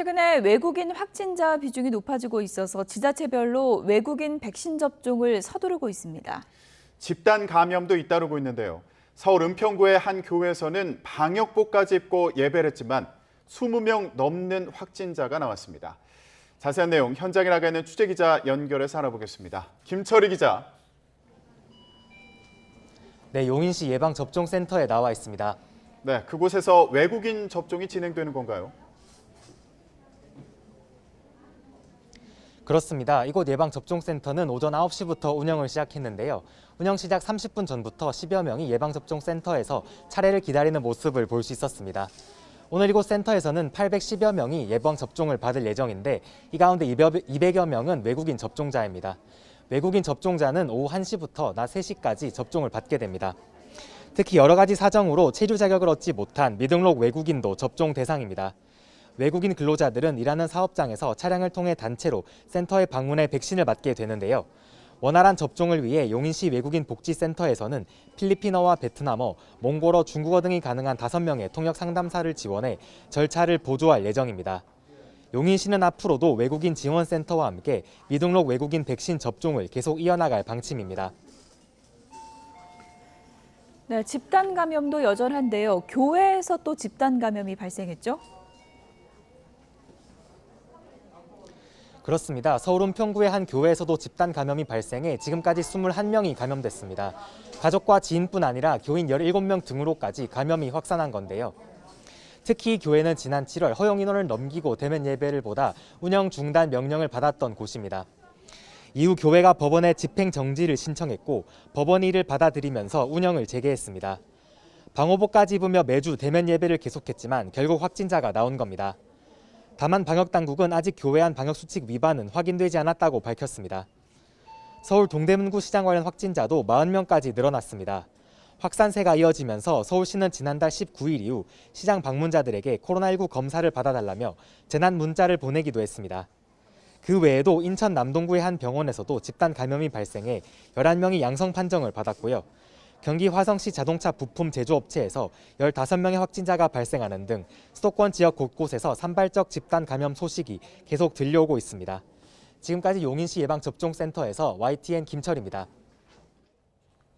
최근에 외국인 확진자 비중이 높아지고 있어서 지자체별로 외국인 백신 접종을 서두르고 있습니다. 집단 감염도 잇따르고 있는데요. 서울 은평구의 한 교회에서는 방역복까지 입고 예배를 했지만 20명 넘는 확진자가 나왔습니다. 자세한 내용 현장에 나가 있는 취재기자 연결해서 알아보겠습니다. 김철희 기자. 네, 용인시 예방접종센터에 나와 있습니다. 네, 그곳에서 외국인 접종이 진행되는 건가요? 그렇습니다. 이곳 예방접종센터는 오전 9시부터 운영을 시작했는데요. 운영 시작 30분 전부터 10여 명이 예방접종센터에서 차례를 기다리는 모습을 볼 수 있었습니다. 오늘 이곳 센터에서는 810여 명이 예방접종을 받을 예정인데 이 가운데 200여 명은 외국인 접종자입니다. 외국인 접종자는 오후 1시부터 낮 3시까지 접종을 받게 됩니다. 특히 여러 가지 사정으로 체류 자격을 얻지 못한 미등록 외국인도 접종 대상입니다. 외국인 근로자들은 일하는 사업장에서 차량을 통해 단체로 센터에 방문해 백신을 맞게 되는데요. 원활한 접종을 위해 용인시 외국인 복지센터에서는 필리핀어와 베트남어, 몽골어, 중국어 등이 가능한 5명의 통역 상담사를 지원해 절차를 보조할 예정입니다. 용인시는 앞으로도 외국인 지원센터와 함께 미등록 외국인 백신 접종을 계속 이어나갈 방침입니다. 네, 집단 감염도 여전한데요. 교회에서 또 집단 감염이 발생했죠? 그렇습니다. 서울 은평구의 한 교회에서도 집단 감염이 발생해 지금까지 21명이 감염됐습니다. 가족과 지인뿐 아니라 교인 17명 등으로까지 감염이 확산한 건데요. 특히 교회는 지난 7월 허용 인원을 넘기고 대면 예배를 보다 운영 중단 명령을 받았던 곳입니다. 이후 교회가 법원에 집행 정지를 신청했고 법원이 이를 받아들이면서 운영을 재개했습니다. 방호복까지 입으며 매주 대면 예배를 계속했지만 결국 확진자가 나온 겁니다. 다만 방역당국은 아직 교회 안 방역수칙 위반은 확인되지 않았다고 밝혔습니다. 서울 동대문구 시장 관련 확진자도 40명까지 늘어났습니다. 확산세가 이어지면서 서울시는 지난달 19일 이후 시장 방문자들에게 코로나19 검사를 받아달라며 재난 문자를 보내기도 했습니다. 그 외에도 인천 남동구의 한 병원에서도 집단 감염이 발생해 11명이 양성 판정을 받았고요. 경기 화성시 자동차 부품 제조업체에서 15명의 확진자가 발생하는 등 수도권 지역 곳곳에서 산발적 집단 감염 소식이 계속 들려오고 있습니다. 지금까지 용인시 예방접종센터에서 YTN 김철입니다.